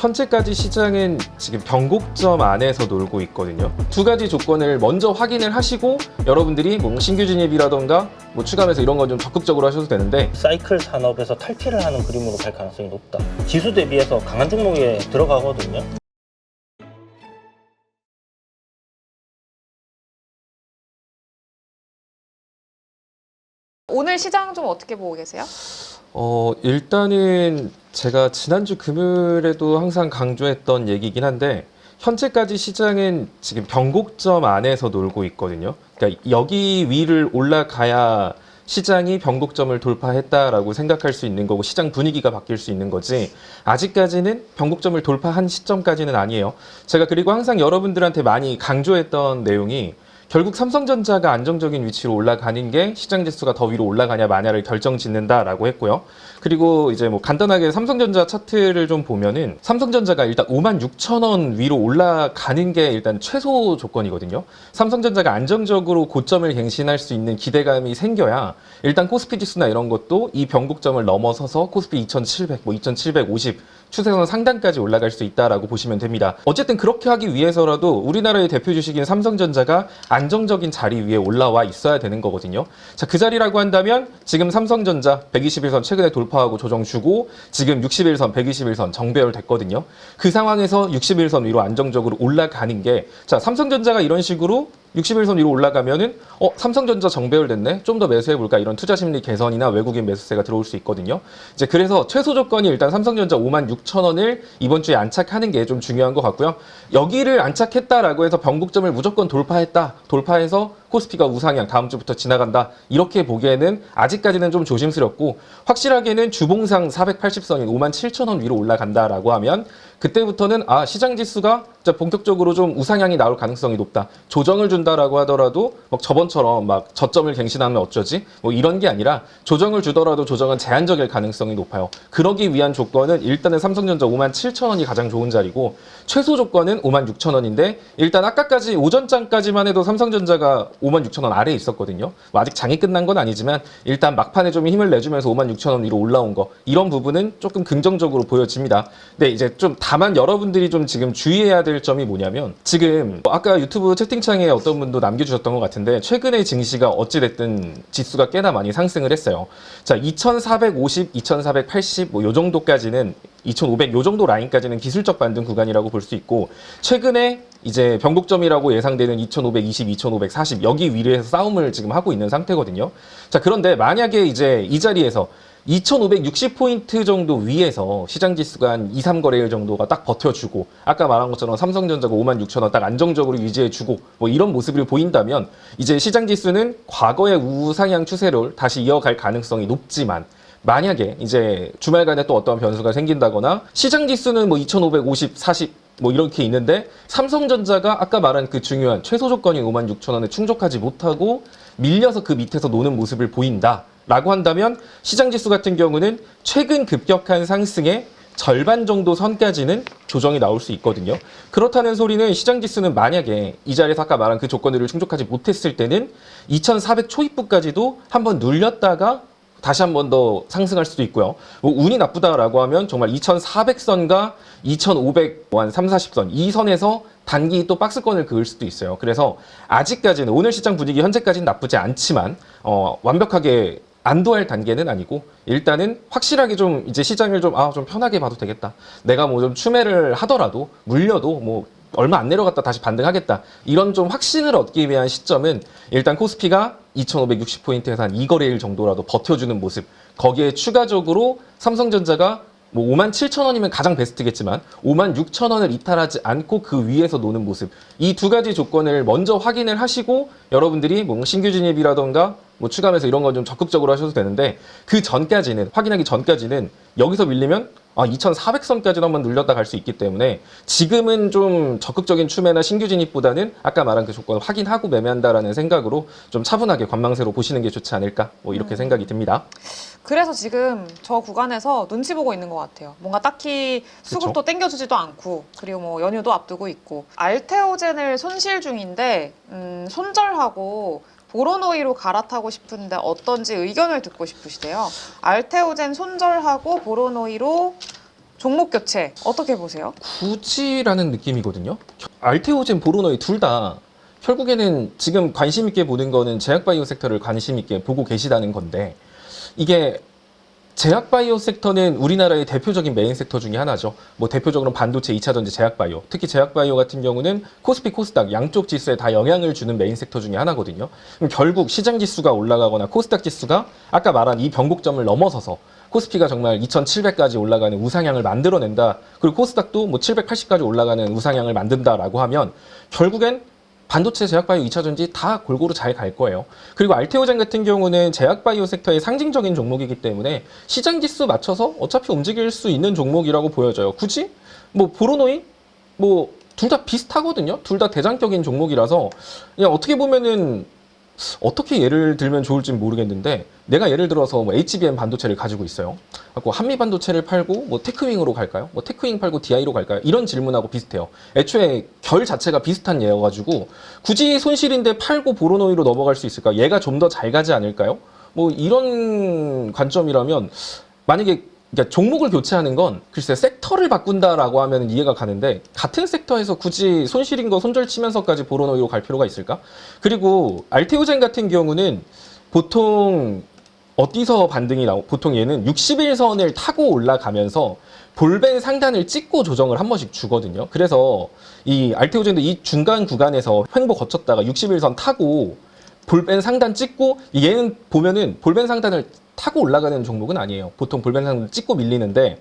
현재까지 시장은 지금 변곡점 안에서 놀고 있거든요. 두 가지 조건을 먼저 확인을 하시고 여러분들이 뭐 신규 진입이라던가 뭐 추가 매수 이런 건 좀 적극적으로 하셔도 되는데, 사이클 산업에서 탈피를 하는 그림으로 갈 가능성이 높다. 지수 대비해서 강한 종목에 들어가거든요. 오늘 시장 좀 어떻게 보고 계세요? 일단은 제가 지난주 금요일에도 항상 강조했던 얘기긴 한데, 현재까지 시장은 지금 변곡점 안에서 놀고 있거든요. 그러니까 여기 위를 올라가야 시장이 변곡점을 돌파했다라고 생각할 수 있는 거고 시장 분위기가 바뀔 수 있는 거지, 아직까지는 변곡점을 돌파한 시점까지는 아니에요. 제가 그리고 항상 여러분들한테 많이 강조했던 내용이, 결국 삼성전자가 안정적인 위치로 올라가는 게 시장 지수가 더 위로 올라가냐 마냐를 결정짓는다라고 했고요. 그리고 이제 뭐 간단하게 삼성전자 차트를 좀 보면은, 삼성전자가 일단 56,000원 위로 올라가는 게 일단 최소 조건이거든요. 삼성전자가 안정적으로 고점을 갱신할 수 있는 기대감이 생겨야 일단 코스피 지수나 이런 것도 이 변곡점을 넘어서서 코스피 2700, 뭐 2750 추세선 상단까지 올라갈 수 있다라고 보시면 됩니다. 어쨌든 그렇게 하기 위해서라도 우리나라의 대표 주식인 삼성전자가 안정적인 자리 위에 올라와 있어야 되는 거거든요. 자, 그 자리라고 한다면 지금 삼성전자 121선 최근에 돌파하고 조정 주고 지금 61선, 121선 정배열 됐거든요. 그 상황에서 61선 위로 안정적으로 올라가는 게, 자, 삼성전자가 이런 식으로 61선 위로 올라가면은 삼성전자 정배열 됐네, 좀 더 매수해볼까, 이런 투자 심리 개선이나 외국인 매수세가 들어올 수 있거든요. 이제 그래서 최소 조건이 일단 삼성전자 56,000원을 이번 주에 안착하는 게 좀 중요한 것 같고요. 여기를 안착했다라고 해서 변곡점을 무조건 돌파해서 코스피가 우상향 다음 주부터 지나간다, 이렇게 보기에는 아직까지는 좀 조심스럽고, 확실하게는 주봉상 480선인 57,000원 위로 올라간다라고 하면 그때부터는 시장 지수가 본격적으로 좀 우상향이 나올 가능성이 높다. 조정을 준다라고 하더라도 막 저번처럼 막 저점을 갱신하면 어쩌지? 뭐 이런 게 아니라, 조정을 주더라도 조정은 제한적일 가능성이 높아요. 그러기 위한 조건은 일단은 삼성전자 57,000원이 가장 좋은 자리고, 최소 조건은 56,000원인데 일단 아까까지 오전장까지만 해도 삼성전자가 56,000원 아래에 있었거든요. 뭐 아직 장이 끝난 건 아니지만 일단 막판에 좀 힘을 내주면서 56,000원 위로 올라온 거, 이런 부분은 조금 긍정적으로 보여집니다. 근데 이제 좀 다만 여러분들이 좀 지금 주의해야 될 점이 뭐냐면, 지금 아까 유튜브 채팅창에 어떤 분도 남겨주셨던 것 같은데, 최근에 증시가 어찌됐든 지수가 꽤나 많이 상승을 했어요. 자, 2450, 2480 뭐 요 정도까지는, 2500 요 정도 라인까지는 기술적 반등 구간이라고 볼 수 있고, 최근에 이제 변곡점이라고 예상되는 2520, 2540 여기 위에서 싸움을 지금 하고 있는 상태거든요. 자, 그런데 만약에 이제 이 자리에서 2560포인트 정도 위에서 시장 지수가 한 2, 3거래일 정도가 딱 버텨주고, 아까 말한 것처럼 삼성전자가 56,000원 딱 안정적으로 유지해주고 뭐 이런 모습을 보인다면, 이제 시장 지수는 과거의 우상향 추세를 다시 이어갈 가능성이 높지만, 만약에 이제 주말간에 또 어떠한 변수가 생긴다거나, 시장 지수는 뭐 2550, 40 뭐 이렇게 있는데 삼성전자가 아까 말한 그 중요한 최소 조건인 56,000원에 충족하지 못하고 밀려서 그 밑에서 노는 모습을 보인다 라고 한다면, 시장 지수 같은 경우는 최근 급격한 상승의 절반 정도 선까지는 조정이 나올 수 있거든요. 그렇다는 소리는 시장 지수는 만약에 이 자리에서 아까 말한 그 조건들을 충족하지 못했을 때는 2,400 초입부까지도 한번 눌렸다가 다시 한 번 더 상승할 수도 있고요. 뭐 운이 나쁘다라고 하면 정말 2,400선과 2,500, 한 3, 40선 이 선에서 단기 또 박스권을 그을 수도 있어요. 그래서 아직까지는 오늘 시장 분위기 현재까지는 나쁘지 않지만 완벽하게 안도할 단계는 아니고, 일단은 확실하게 좀 이제 시장을 좀 편하게 봐도 되겠다. 내가 뭐 좀 추매를 하더라도 물려도 뭐 얼마 안 내려갔다 다시 반등하겠다, 이런 좀 확신을 얻기 위한 시점은 일단 코스피가 2560포인트에서 한 2거래일 정도라도 버텨주는 모습, 거기에 추가적으로 삼성전자가 뭐 57,000원이면 가장 베스트겠지만 56,000원을 이탈하지 않고 그 위에서 노는 모습, 이 두 가지 조건을 먼저 확인을 하시고 여러분들이 뭐 신규 진입이라던가 뭐 추가 매수 이런 건 좀 적극적으로 하셔도 되는데, 그 전까지는, 확인하기 전까지는 여기서 밀리면 2,400선까지도 한번 눌렸다 갈 수 있기 때문에, 지금은 좀 적극적인 추매나 신규 진입보다는 아까 말한 그 조건을 확인하고 매매한다라는 생각으로 좀 차분하게 관망세로 보시는 게 좋지 않을까, 뭐 이렇게 생각이 듭니다. 그래서 지금 저 구간에서 눈치 보고 있는 것 같아요. 뭔가 딱히 수급도 땡겨주지도 않고, 그리고 뭐 연휴도 앞두고 있고, 알테오젠을 손실 중인데 손절하고 보로노이로 갈아타고 싶은데 어떤지 의견을 듣고 싶으시대요. 알테오젠 손절하고 보로노이로 종목 교체 어떻게 보세요? 굳이라는 느낌이거든요. 알테오젠, 보로노이 둘 다 결국에는 지금 관심 있게 보는 거는 제약바이오 섹터를 관심 있게 보고 계시다는 건데, 이게 제약바이오 섹터는 우리나라의 대표적인 메인 섹터 중에 하나죠. 뭐 대표적으로 반도체, 2차 전지, 제약바이오. 특히 제약바이오 같은 경우는 코스피, 코스닥 양쪽 지수에 다 영향을 주는 메인 섹터 중에 하나거든요. 그럼 결국 시장 지수가 올라가거나 코스닥 지수가 아까 말한 이 변곡점을 넘어서서 코스피가 정말 2,700까지 올라가는 우상향을 만들어낸다. 그리고 코스닥도 뭐 780까지 올라가는 우상향을 만든다라고 하면 결국엔 반도체, 제약바이오, 2차 전지 다 골고루 잘 갈 거예요. 그리고 알테오젠 같은 경우는 제약바이오 섹터의 상징적인 종목이기 때문에 시장 지수 맞춰서 어차피 움직일 수 있는 종목이라고 보여져요. 굳이 뭐 보로노이 뭐 둘 다 비슷하거든요. 둘 다 대장격인 종목이라서 그냥 어떻게 보면은 어떻게 예를 들면 좋을지 모르겠는데, 내가 예를 들어서 뭐 HBM 반도체를 가지고 있어요. 그리고 한미 반도체를 팔고 뭐 테크윙으로 갈까요? 뭐 테크윙 팔고 DI로 갈까요? 이런 질문하고 비슷해요. 애초에 결 자체가 비슷한 예여가지고 굳이 손실인데 팔고 보로노이로 넘어갈 수 있을까? 얘가 좀 더 잘 가지 않을까요? 뭐 이런 관점이라면, 만약에 그러니까 종목을 교체하는 건 글쎄 섹터를 바꾼다라고 하면 이해가 가는데, 같은 섹터에서 굳이 손실인 거 손절 치면서까지 보로노이로 갈 필요가 있을까? 그리고 알테오젠 같은 경우는 보통 어디서 반등이 보통 얘는 60일선을 타고 올라가면서 볼벤 상단을 찍고 조정을 한 번씩 주거든요. 그래서 이 알테오젠도 이 중간 구간에서 횡보 거쳤다가 60일선 타고 볼벤 상단 찍고, 얘는 보면은 볼벤 상단을 타고 올라가는 종목은 아니에요. 보통 볼벤 상단 찍고 밀리는데,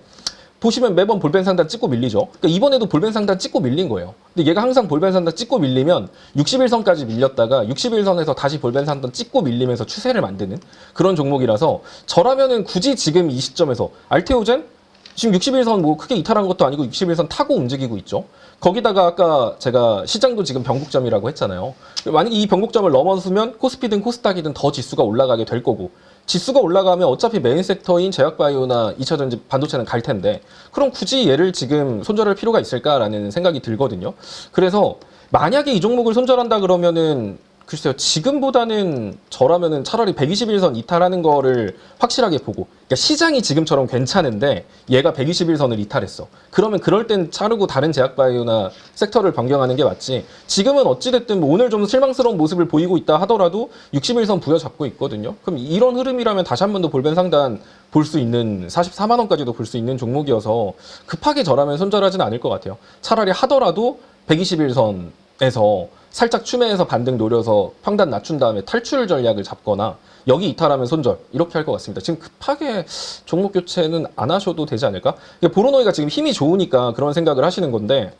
보시면 매번 볼벤 상단 찍고 밀리죠. 그러니까 이번에도 볼벤 상단 찍고 밀린 거예요. 근데 얘가 항상 볼벤 상단 찍고 밀리면 60일선까지 밀렸다가 60일선에서 다시 볼벤 상단 찍고 밀리면서 추세를 만드는 그런 종목이라서, 저라면은 굳이 지금 이 시점에서 알테오젠 지금 60일선 뭐 크게 이탈한 것도 아니고 60일선 타고 움직이고 있죠. 거기다가 아까 제가 시장도 지금 변곡점이라고 했잖아요. 만약에 이 변곡점을 넘어서면 코스피든 코스닥이든 더 지수가 올라가게 될 거고, 지수가 올라가면 어차피 메인 섹터인 제약바이오나 2차전지 반도체는 갈 텐데, 그럼 굳이 얘를 지금 손절할 필요가 있을까라는 생각이 들거든요. 그래서 만약에 이 종목을 손절한다 그러면은 글쎄요, 지금보다는 저라면은 차라리 121선 이탈하는 거를 확실하게 보고, 그러니까 시장이 지금처럼 괜찮은데 얘가 121선을 이탈했어. 그러면 그럴 땐 자르고 다른 제약바이오나 섹터를 변경하는 게 맞지. 지금은 어찌됐든 뭐 오늘 좀 실망스러운 모습을 보이고 있다 하더라도 61선 부여잡고 있거든요. 그럼 이런 흐름이라면 다시 한 번 더 볼벤 상단 볼 수 있는 44만 원까지도 볼 수 있는 종목이어서 급하게 저라면 손절하지는 않을 것 같아요. 차라리 하더라도 121선에서 살짝 추매해서 반등 노려서 평단 낮춘 다음에 탈출 전략을 잡거나, 여기 이탈하면 손절, 이렇게 할 것 같습니다. 지금 급하게 종목 교체는 안 하셔도 되지 않을까? 보로노이가 지금 힘이 좋으니까 그런 생각을 하시는 건데,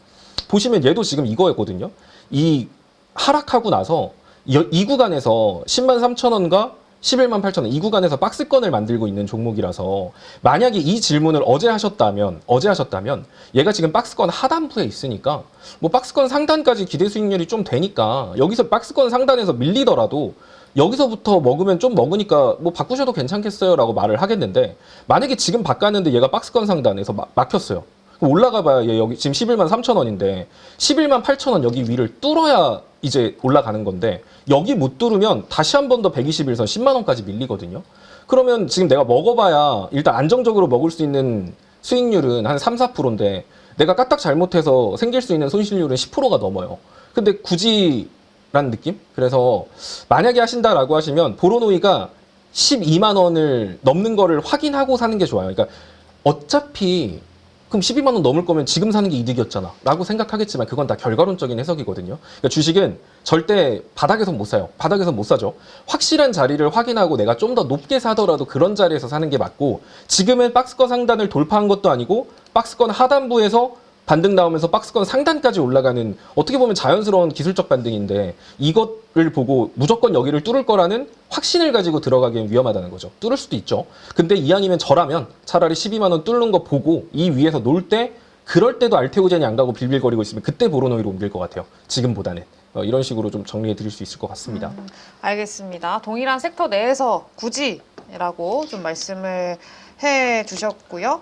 보시면 얘도 지금 이거였거든요. 이 하락하고 나서 이 구간에서 10만 3천 원과 11만 8천 원, 이 구간에서 박스권을 만들고 있는 종목이라서, 만약에 이 질문을 어제 하셨다면 얘가 지금 박스권 하단부에 있으니까 뭐 박스권 상단까지 기대 수익률이 좀 되니까, 여기서 박스권 상단에서 밀리더라도 여기서부터 먹으면 좀 먹으니까 뭐 바꾸셔도 괜찮겠어요 라고 말을 하겠는데, 만약에 지금 바꿨는데 얘가 박스권 상단에서 막혔어요. 올라가 봐야 얘 여기 지금 11만 3천 원인데 11만 8천 원 여기 위를 뚫어야 이제 올라가는 건데, 여기 못 뚫으면 다시 한 번 더 121선 10만 원까지 밀리거든요. 그러면 지금 내가 먹어봐야 일단 안정적으로 먹을 수 있는 수익률은 한 3, 4%인데 내가 까딱 잘못해서 생길 수 있는 손실률은 10%가 넘어요. 근데 굳이 라는 느낌? 그래서 만약에 하신다라고 하시면 보로노이가 12만 원을 넘는 거를 확인하고 사는 게 좋아요. 그러니까 어차피 그럼 12만 원 넘을 거면 지금 사는 게 이득이었잖아 라고 생각하겠지만, 그건 다 결과론적인 해석이거든요. 그러니까 주식은 절대 바닥에서 못 사요. 바닥에서 못 사죠. 확실한 자리를 확인하고 내가 좀 더 높게 사더라도 그런 자리에서 사는 게 맞고, 지금은 박스권 상단을 돌파한 것도 아니고 박스권 하단부에서 반등 나오면서 박스권 상단까지 올라가는, 어떻게 보면 자연스러운 기술적 반등인데, 이것을 보고 무조건 여기를 뚫을 거라는 확신을 가지고 들어가기엔 위험하다는 거죠. 뚫을 수도 있죠. 근데 이왕이면 저라면 차라리 12만 원 뚫는 거 보고 이 위에서 놀 때, 그럴 때도 알테오젠이 안 가고 빌빌거리고 있으면 그때 보로노이로 옮길 것 같아요. 지금보다는. 이런 식으로 좀 정리해 드릴 수 있을 것 같습니다. 알겠습니다. 동일한 섹터 내에서 굳이라고 좀 말씀을 해 주셨고요.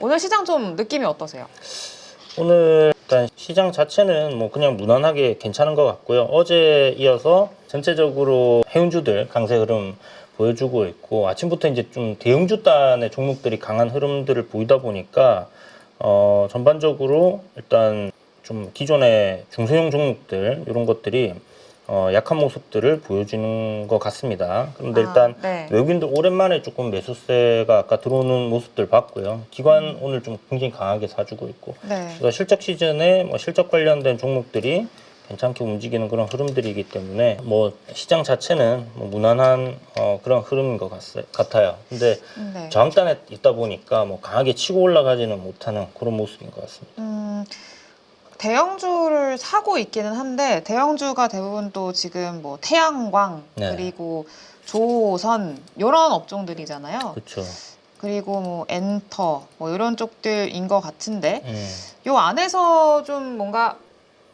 오늘 시장 좀 느낌이 어떠세요? 오늘 일단 시장 자체는 뭐 그냥 무난하게 괜찮은 것 같고요. 어제 이어서 전체적으로 해운주들 강세 흐름 보여주고 있고 아침부터 이제 좀 대형주단의 종목들이 강한 흐름들을 보이다 보니까 전반적으로 일단 좀 기존의 중소형 종목들 이런 것들이 약한 모습들을 보여주는 것 같습니다. 그런데 일단 네. 외국인들 오랜만에 조금 매수세가 아까 들어오는 모습들 봤고요. 기관 오늘 좀 굉장히 강하게 사주고 있고 네. 그래서 실적 시즌에 뭐 실적 관련된 종목들이 괜찮게 움직이는 그런 흐름들이기 때문에 뭐 시장 자체는 뭐 무난한 그런 흐름인 것 같아요. 근데 네. 저항단에 있다 보니까 뭐 강하게 치고 올라가지는 못하는 그런 모습인 것 같습니다. 대형주를 사고 있기는 한데 대형주가 대부분 또 지금 뭐 태양광 네. 그리고 조선 이런 업종들이잖아요. 그렇죠. 그리고 뭐 엔터 뭐 이런 쪽들인 것 같은데 요 안에서 좀 뭔가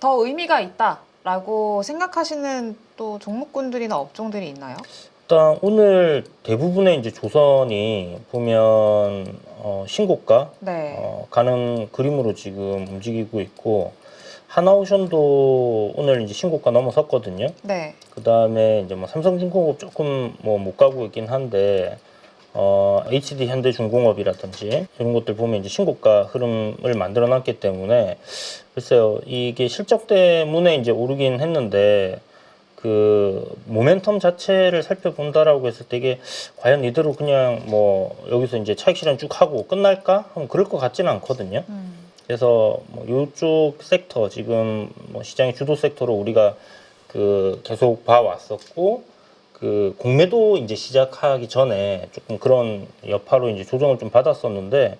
더 의미가 있다라고 생각하시는 또 종목군들이나 업종들이 있나요? 일단 오늘 대부분의 이제 조선이 보면 신고가 네. 가는 그림으로 지금 움직이고 있고 하나오션도 오늘 이제 신고가 넘어섰거든요. 네. 그 다음에 이제 뭐 삼성중공업 조금 뭐 못 가고 있긴 한데 HD 현대중공업이라든지 이런 것들 보면 이제 신고가 흐름을 만들어놨기 때문에 글쎄요 이게 실적 때문에 이제 오르긴 했는데 그 모멘텀 자체를 살펴본다라고 했을 때 이게 과연 이대로 그냥 뭐 여기서 이제 차익 실현 쭉 하고 끝날까? 하면 그럴 것 같지는 않거든요. 그래서 뭐 이쪽 섹터 지금 뭐 시장의 주도 섹터로 우리가 그 계속 봐왔었고 그 공매도 이제 시작하기 전에 조금 그런 여파로 이제 조정을 좀 받았었는데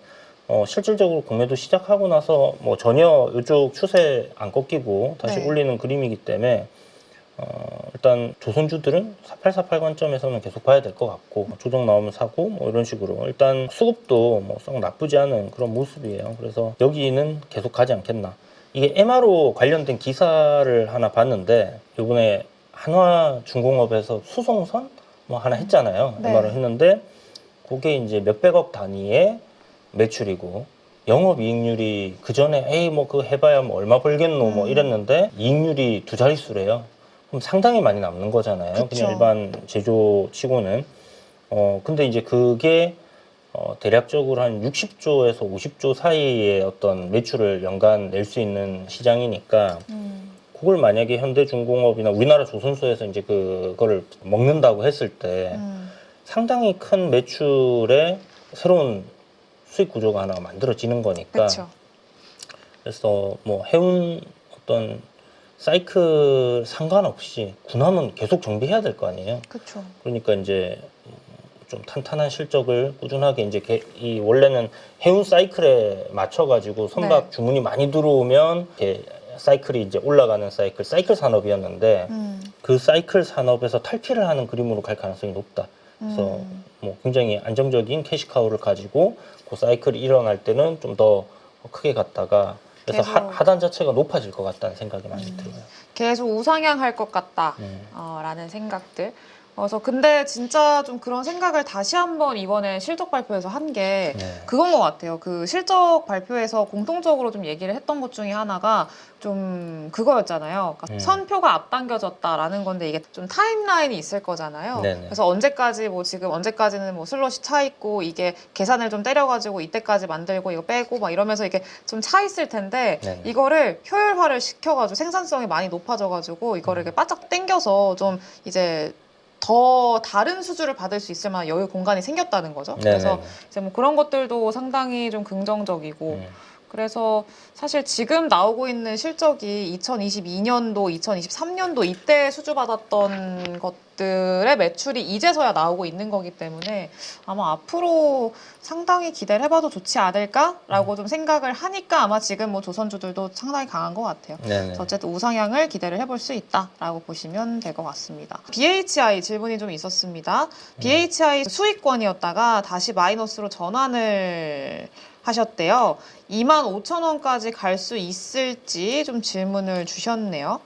실질적으로 공매도 시작하고 나서 뭐 전혀 이쪽 추세 안 꺾이고 다시 네. 올리는 그림이기 때문에 일단 조선주들은 4848 관점에서는 계속 봐야 될 것 같고 조정 나오면 사고 뭐 이런 식으로 일단 수급도 뭐 썩 나쁘지 않은 그런 모습이에요. 그래서 여기는 계속 가지 않겠나. 이게 MRO 관련된 기사를 하나 봤는데 이번에 한화중공업에서 수송선 뭐 하나 했잖아요. 네. MRO 했는데 그게 이제 몇백억 단위의 매출이고 영업이익률이 그 전에 에이 뭐 그거 해봐야 뭐 얼마 벌겠노 뭐 이랬는데 이익률이 2자릿수래요. 그럼 상당히 많이 남는 거잖아요. 그쵸. 그냥 일반 제조치고는. 근데 이제 그게 대략적으로 한 60조에서 50조 사이의 어떤 매출을 연간 낼 수 있는 시장이니까 그걸 만약에 현대중공업이나 우리나라 조선소에서 이제 그거를 먹는다고 했을 때 상당히 큰 매출의 새로운 수익 구조가 하나 만들어지는 거니까. 그렇죠. 그래서 뭐 해운 어떤 사이클 상관없이 군함은 계속 정비해야 될 거 아니에요. 그렇죠. 그러니까 이제 좀 탄탄한 실적을 꾸준하게 이제 이 원래는 해운 사이클에 맞춰가지고 선박 네. 주문이 많이 들어오면 이렇게 사이클이 이제 올라가는 사이클 산업이었는데 그 사이클 산업에서 탈피를 하는 그림으로 갈 가능성이 높다. 그래서 뭐 굉장히 안정적인 캐시카우를 가지고 그 사이클이 일어날 때는 좀 더 크게 갔다가 그래서 계속. 하단 자체가 높아질 것 같다는 생각이 많이 들어요. 계속 우상향할 것 같다. 라는 생각들. 그래서 근데 진짜 좀 그런 생각을 다시 한번 이번에 실적 발표에서 한 게 네. 그건 것 같아요. 그 실적 발표에서 공통적으로 좀 얘기를 했던 것 중에 하나가 좀 그거였잖아요. 그러니까 선표가 앞당겨졌다라는 건데 이게 좀 타임라인이 있을 거잖아요. 네네. 그래서 언제까지 뭐 지금 언제까지는 뭐 슬롯이 차 있고 이게 계산을 좀 때려가지고 이때까지 만들고 이거 빼고 막 이러면서 이게 좀 차 있을 텐데 네네. 이거를 효율화를 시켜가지고 생산성이 많이 높아져가지고 이거를 이렇게 바짝 당겨서 좀 이제 더 다른 수주를 받을 수 있을 만한 여유 공간이 생겼다는 거죠. 그래서 네네네. 이제 뭐 그런 것들도 상당히 좀 긍정적이고 그래서 사실 지금 나오고 있는 실적이 2022년도, 2023년도 이때 수주받았던 것들의 매출이 이제서야 나오고 있는 거기 때문에 아마 앞으로 상당히 기대를 해봐도 좋지 않을까라고 좀 생각을 하니까 아마 지금 뭐 조선주들도 상당히 강한 것 같아요. 네네. 그래서 어쨌든 우상향을 기대를 해볼 수 있다라고 보시면 될 것 같습니다. BHI 질문이 좀 있었습니다. BHI 수익권이었다가 다시 마이너스로 전환을 하셨대요. 25,000원까지 갈 수 있을지 좀 질문을 주셨네요.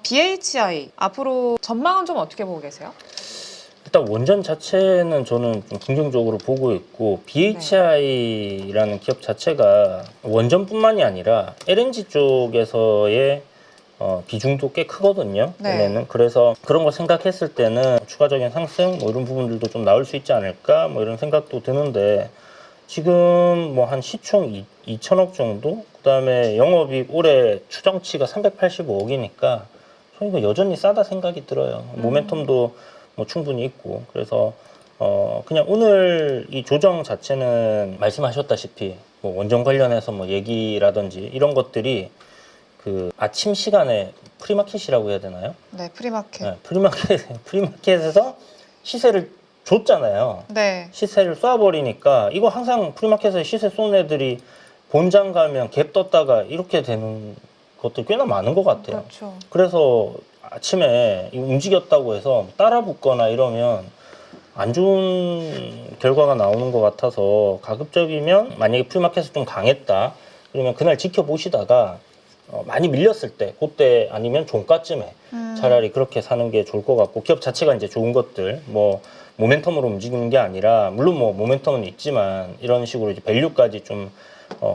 BHI 앞으로 전망은 좀 어떻게 보고 계세요? 일단 원전 자체는 저는 좀 긍정적으로 보고 있고 BHI라는 기업 자체가 원전뿐만이 아니라 LNG 쪽에서의 비중도 꽤 크거든요. 네. 얘네는. 그래서 그런 거 생각했을 때는 추가적인 상승 뭐 이런 부분들도 좀 나올 수 있지 않을까 뭐 이런 생각도 드는데 지금 뭐 한 시총 2천억 정도 그다음에 영업이익 올해 추정치가 385억이니까 저 이거 여전히 싸다 생각이 들어요. 모멘텀도 뭐 충분히 있고 그래서 그냥 오늘 이 조정 자체는 말씀하셨다시피 뭐 원전 관련해서 뭐 얘기라든지 이런 것들이 그 아침 시간에 프리마켓이라고 해야 되나요? 네, 프리마켓. 네, 프리마켓에서 시세를 줬잖아요. 네. 시세를 쏴버리니까 이거 항상 프리마켓에 시세 쏜 애들이 본장 가면 갭 떴다가 이렇게 되는 것도 꽤나 많은 것 같아요. 그렇죠. 그래서 아침에 움직였다고 해서 따라 붙거나 이러면 안 좋은 결과가 나오는 것 같아서 가급적이면 만약에 프리마켓이 좀 강했다 그러면 그날 지켜보시다가 많이 밀렸을 때 그때 아니면 종가쯤에 차라리 그렇게 사는 게 좋을 것 같고 기업 자체가 이제 좋은 것들 뭐 모멘텀으로 움직이는 게 아니라 물론 뭐 모멘텀은 있지만 이런 식으로 이제 밸류까지 좀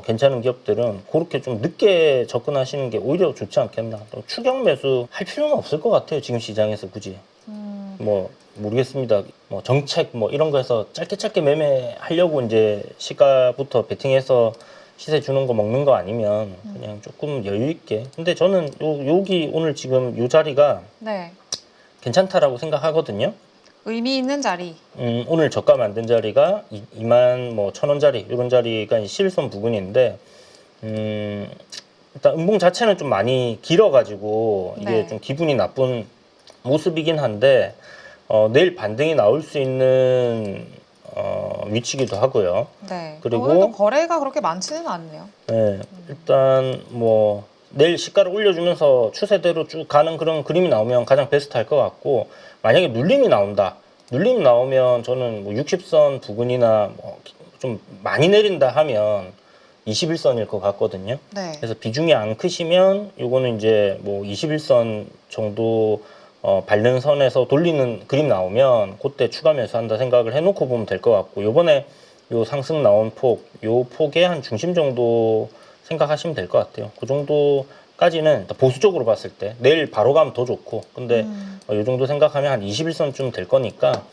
괜찮은 기업들은 그렇게 좀 늦게 접근하시는 게 오히려 좋지 않겠나. 또 추격 매수 할 필요는 없을 것 같아요. 지금 시장에서 굳이. 뭐 모르겠습니다. 뭐 정책 뭐 이런 거에서 짧게 매매하려고 이제 시가부터 베팅해서 시세 주는 거 먹는 거 아니면 그냥 조금 여유 있게. 근데 저는 여기 오늘 지금 요 자리가 네. 괜찮다라고 생각하거든요. 의미 있는 자리. 오늘 저가 만든 자리가 2만 뭐 1,000원짜리 이런 자리가 11선 부근인데 일단 음봉 자체는 좀 많이 길어가지고 이게 네. 좀 기분이 나쁜 모습이긴 한데 내일 반등이 나올 수 있는 위치기도 하고요. 네. 그리고 오늘도 거래가 그렇게 많지는 않네요. 네, 일단 뭐 내일 시가를 올려주면서 추세대로 쭉 가는 그런 그림이 나오면 가장 베스트 할 것 같고 만약에 눌림이 나온다. 눌림 나오면 저는 뭐 60선 부근이나 뭐 좀 많이 내린다 하면 21선일 것 같거든요. 네. 그래서 비중이 안 크시면 요거는 이제 뭐 21선 정도 밟는 선에서 돌리는 그림 나오면 그때 추가 매수한다 생각을 해놓고 보면 될 것 같고 요번에 요 상승 나온 요 폭의 한 중심 정도 생각하시면 될 것 같아요. 그 정도까지는 보수적으로 봤을 때 내일 바로 가면 더 좋고 근데 요 정도 생각하면 한 21선쯤 될 거니까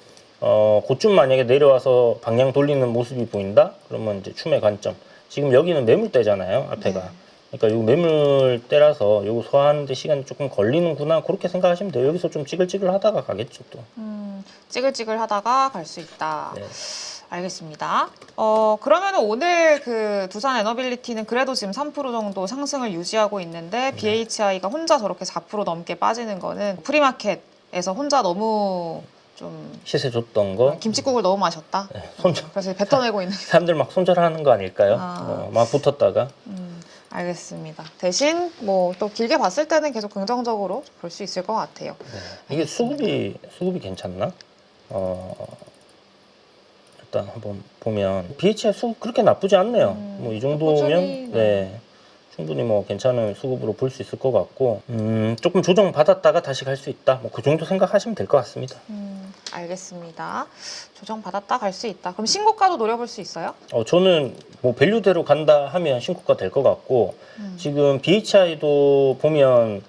그쯤 만약에 내려와서 방향 돌리는 모습이 보인다? 그러면 이제 추매 관점. 지금 여기는 매물대잖아요, 앞에가. 네. 그러니까 요 매물대라서 요거 소화하는 데 시간이 조금 걸리는구나. 그렇게 생각하시면 돼요. 여기서 좀 찌글찌글 하다가 가겠죠, 또. 찌글찌글 하다가 갈 수 있다. 네. 알겠습니다. 그러면 오늘 그 두산 에너빌리티는 그래도 지금 3% 정도 상승을 유지하고 있는데 BHI가 혼자 저렇게 4% 넘게 빠지는 거는 프리마켓에서 혼자 너무 좀 시세 줬던 거. 김칫국을 너무 마셨다. 네, 손절. 그래서 뱉어내고 있는. 사람들 막 손절하는 거 아닐까요? 아. 막 붙었다가. 알겠습니다. 대신 뭐 또 길게 봤을 때는 계속 긍정적으로 볼 수 있을 것 같아요. 네. 이게 수급이 괜찮나? 일단 한번 보면 BHI 수급 그렇게 나쁘지 않네요. 뭐 이 정도면 꾸준히, 네. 충분히 뭐 괜찮은 수급으로 볼 수 있을 것 같고 조금 조정 받았다가 다시 갈 수 있다. 뭐 그 정도 생각하시면 될 것 같습니다. 알겠습니다. 조정 받았다 갈 수 있다. 그럼 신고가도 노려볼 수 있어요? 저는 뭐 밸류대로 간다 하면 신고가 될 것 같고 지금 BHI도 보면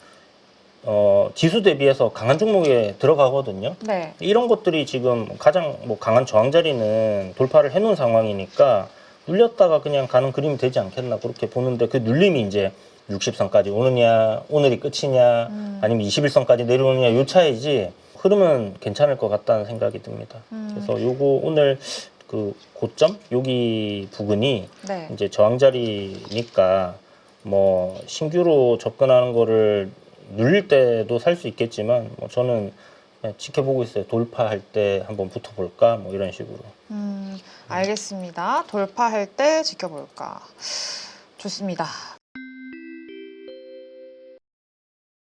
지수 대비해서 강한 종목에 들어가거든요. 네. 이런 것들이 지금 가장 뭐 강한 저항 자리는 돌파를 해놓은 상황이니까 눌렸다가 그냥 가는 그림이 되지 않겠나 그렇게 보는데 그 눌림이 이제 60선까지 오느냐 오늘이 끝이냐 아니면 21선까지 내려오느냐 요 차이지 흐름은 괜찮을 것 같다는 생각이 듭니다. 그래서 요거 오늘 그 고점 여기 부근이 네. 이제 저항 자리니까 뭐 신규로 접근하는 거를 눌릴 때도 살 수 있겠지만 뭐 저는 그냥 지켜보고 있어요. 돌파할 때 한번 붙어볼까 뭐 이런 식으로. 알겠습니다. 돌파할 때 지켜볼까. 좋습니다.